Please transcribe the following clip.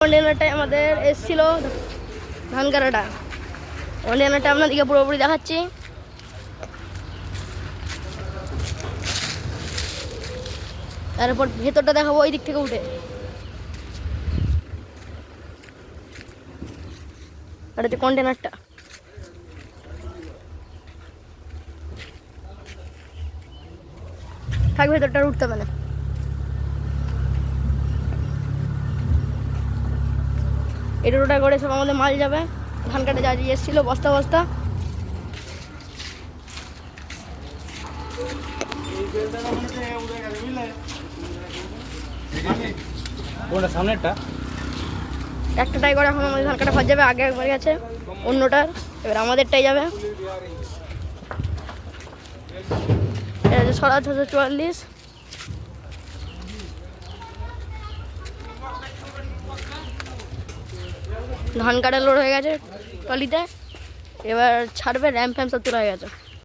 কন্টেনারটাই আমাদের এসেছিল ধান কাটাটা। কন্টেনারটা আপনাদেরকে পুরোপুরি দেখাচ্ছি। তারপর ভেতরটা দেখাবো ওই দিক থেকে উঠে। আর হচ্ছে কন্টেনারটা। থাক, ভেতরটা উঠতে হবে না। এটা ওটা করে সব আমাদের মাল যাবে। ধান কাটা যা এসেছিল বস্তা বস্তা। সামনেরটা একটাটাই করে এখন আমাদের ধান কাটা ভাজ যাবে। আগে একবার গেছে অন্যটার, এবার আমাদেরটাই যাবে। এটা হচ্ছে 644। ধান কাটা লোড হয়ে গেছে টলিতে, এবার ছাড়বে। র্যাম্প ফ্যাম্প সব তোলা হয়ে গেছে।